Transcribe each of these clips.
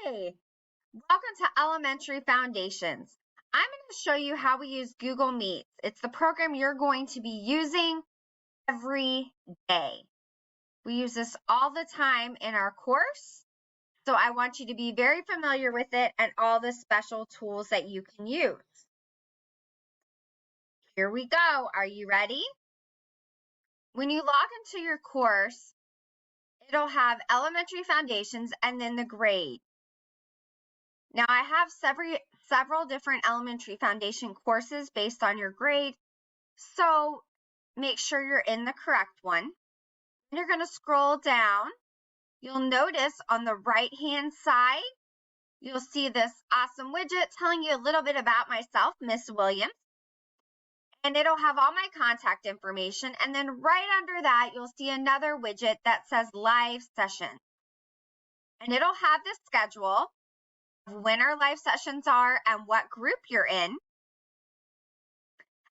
Hey, welcome to Elementary Foundations. I'm going to show you how we use Google Meets. It's the program you're going to be using every day. We use this all the time in our course, so I want you to be very familiar with it and all the special tools that you can use. Here we go. Are you ready? When you log into your course, it'll have Elementary Foundations and then the grade. Now, I have several different elementary foundation courses based on your grade, so make sure you're in the correct one. You're going to scroll down. You'll notice on the right-hand side, you'll see this awesome widget telling you a little bit about myself, Miss Williams, and it'll have all my contact information, and then right under that, you'll see another widget that says Live Session, and it'll have the schedule of when our live sessions are and what group you're in.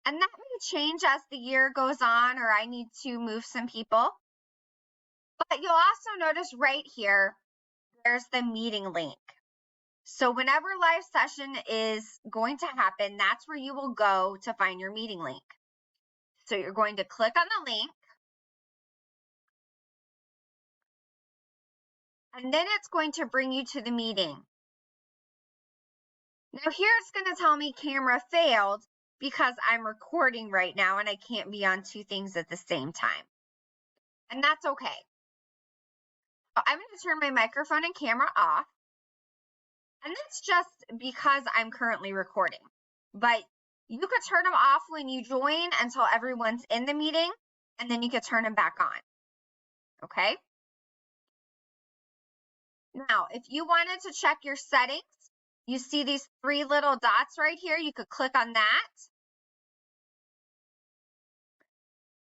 And that may change as the year goes on, or I need to move some people. But you'll also notice right here, there's the meeting link. So whenever live session is going to happen, that's where you will go to find your meeting link. So you're going to click on the link. And then it's going to bring you to the meeting. Now here it's going to tell me camera failed because I'm recording right now and I can't be on two things at the same time. And that's okay. I'm going to turn my microphone and camera off. And that's just because I'm currently recording. But you could turn them off when you join until everyone's in the meeting, and then you could turn them back on. Okay? Now, if you wanted to check your settings, you see these three little dots right here. You could click on that.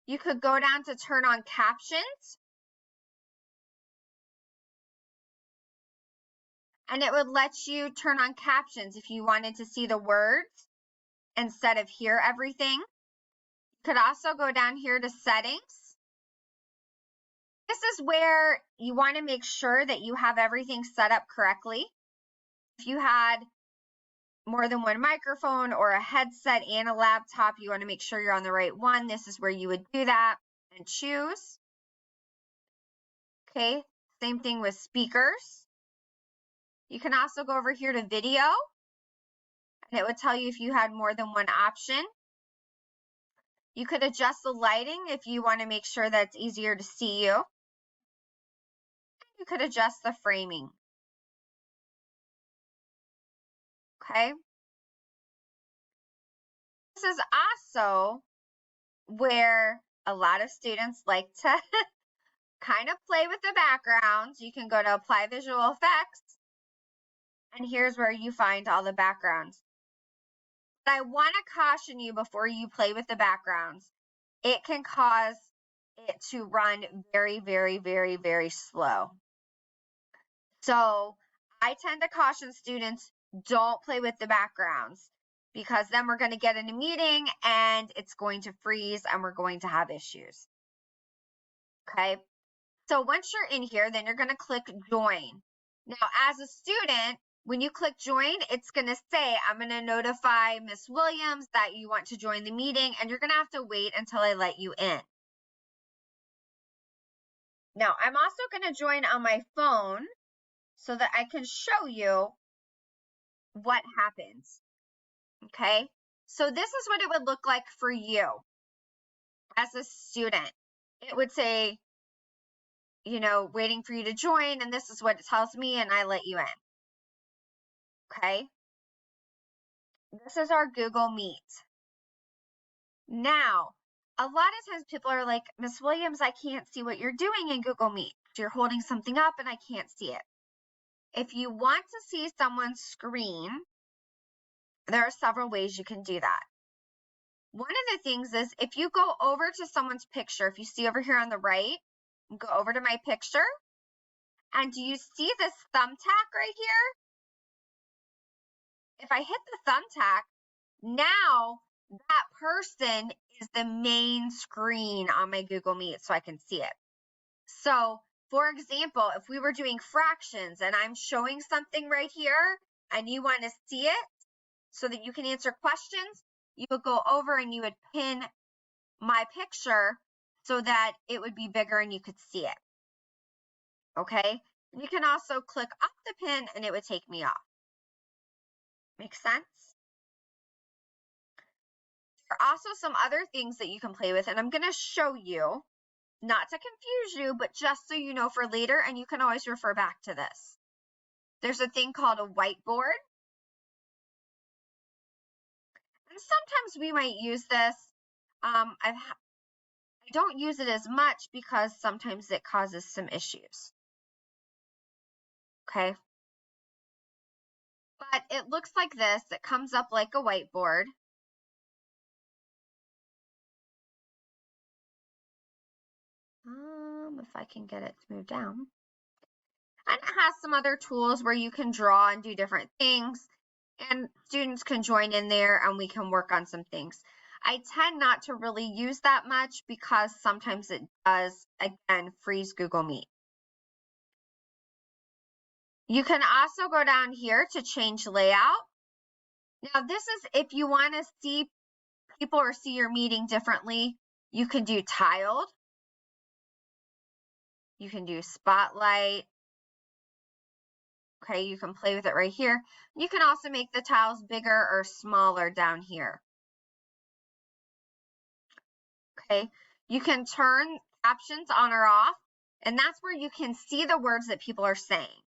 You could go down to turn on captions. And it would let you turn on captions if you wanted to see the words instead of hear everything. You could also go down here to settings. This is where you want to make sure that you have everything set up correctly. If you had more than one microphone or a headset and a laptop, you want to make sure you're on the right one. This is where you would do that and choose. Okay, same thing with speakers. You can also go over here to video, and it would tell you if you had more than one option. You could adjust the lighting if you want to make sure that it's easier to see you. You could adjust the framing. Okay. This is also where a lot of students like to kind of play with the backgrounds. You can go to Apply Visual Effects, and here's where you find all the backgrounds. But I want to caution you before you play with the backgrounds. It can cause it to run very, very, very, very slow. So I tend to caution students, don't play with the backgrounds, because then we're going to get in a meeting and it's going to freeze and we're going to have issues. Okay. So once you're in here, then you're going to click join. Now, as a student, when you click join, it's going to say, I'm going to notify Miss Williams that you want to join the meeting, and you're going to have to wait until I let you in. Now, I'm also going to join on my phone so that I can show you what happens. Okay, so this is what it would look like for you as a student. It would say, you know, waiting for you to join, and this is what it tells me, and I let you in. Okay, this is our Google Meet. Now, a lot of times people are like, Miss Williams, I can't see what you're doing in Google Meet. You're holding something up and I can't see it. If you want to see someone's screen, there are several ways you can do that. One of the things is if you go over to someone's picture, if you see over here on the right, go over to my picture, and do you see this thumbtack right here? If I hit the thumbtack, now that person is the main screen on my Google Meet so I can see it. So For example, if we were doing fractions and I'm showing something right here and you want to see it so that you can answer questions, you would go over and you would pin my picture so that it would be bigger and you could see it. Okay? You can also click off the pin and it would take me off. Makes sense? There are also some other things that you can play with, and I'm going to show you, not to confuse you, but just so you know for later, and you can always refer back to this. There's a thing called a whiteboard. And sometimes we might use this. I don't use it as much because sometimes it causes some issues. Okay. But it looks like this. It comes up like a whiteboard. If I can get it to move down. And it has some other tools where you can draw and do different things. And students can join in there and we can work on some things. I tend not to really use that much because sometimes it does, again, freeze Google Meet. You can also go down here to change layout. Now, this is if you want to see people or see your meeting differently, you can do tiled. You can do spotlight. Okay, you can play with it right here. You can also make the tiles bigger or smaller down here. Okay, you can turn captions on or off, and that's where you can see the words that people are saying.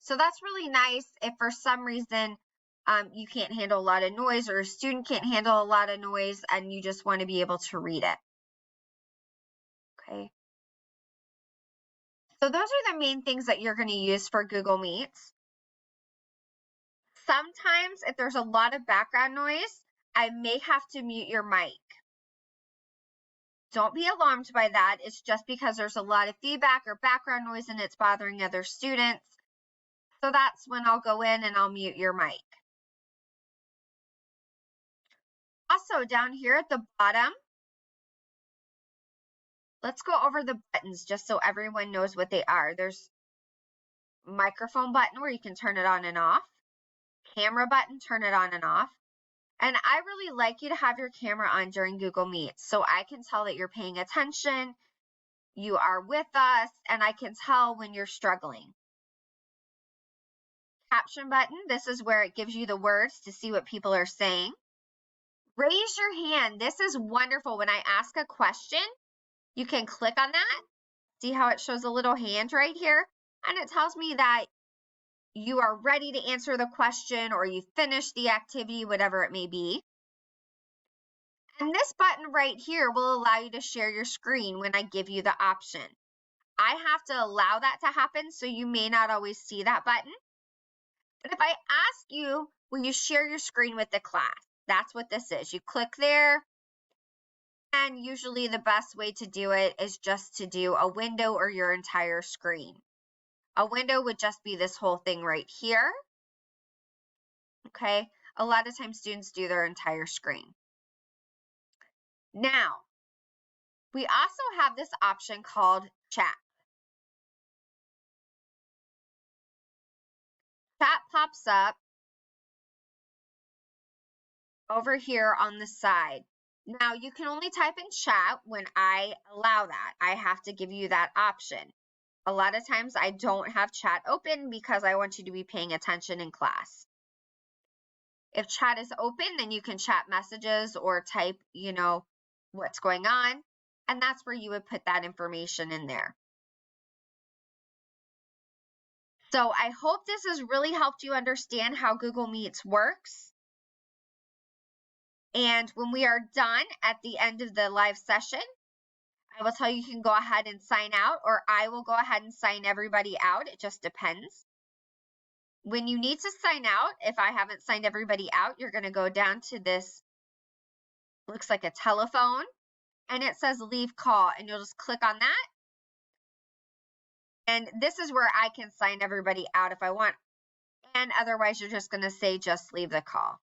So that's really nice if for some reason you can't handle a lot of noise or a student can't handle a lot of noise and you just want to be able to read it. Okay. So those are the main things that you're going to use for Google Meets. Sometimes if there's a lot of background noise, I may have to mute your mic. Don't be alarmed by that. It's just because there's a lot of feedback or background noise and it's bothering other students. So that's when I'll go in and I'll mute your mic. Also down here at the bottom, let's go over the buttons just so everyone knows what they are. There's microphone button where you can turn it on and off. Camera button, turn it on and off. And I really like you to have your camera on during Google Meet so I can tell that you're paying attention, you are with us, and I can tell when you're struggling. Caption button, this is where it gives you the words to see what people are saying. Raise your hand. This is wonderful. When I ask a question, you can click on that. See how it shows a little hand right here? And it tells me that you are ready to answer the question or you finished the activity, whatever it may be. And this button right here will allow you to share your screen when I give you the option. I have to allow that to happen, so you may not always see that button. But if I ask you, will you share your screen with the class? That's what this is. You click there, and usually the best way to do it is just to do a window or your entire screen. A window would just be this whole thing right here. Okay, a lot of times students do their entire screen. Now, we also have this option called chat. Chat pops up over here on the side. Now, you can only type in chat when I allow that. I have to give you that option. A lot of times I don't have chat open because I want you to be paying attention in class. If chat is open, then you can chat messages or type, what's going on. And that's where you would put that information in there. So I hope this has really helped you understand how Google Meets works. And when we are done at the end of the live session, I will tell you can go ahead and sign out, or I will go ahead and sign everybody out. It just depends. When you need to sign out, if I haven't signed everybody out, you're going to go down to this, looks like a telephone, and it says leave call, and you'll just click on that. And this is where I can sign everybody out if I want. And otherwise, you're just going to say just leave the call.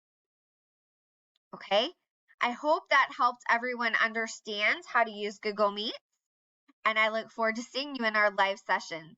Okay? I hope that helped everyone understand how to use Google Meet. and I look forward to seeing you in our live session.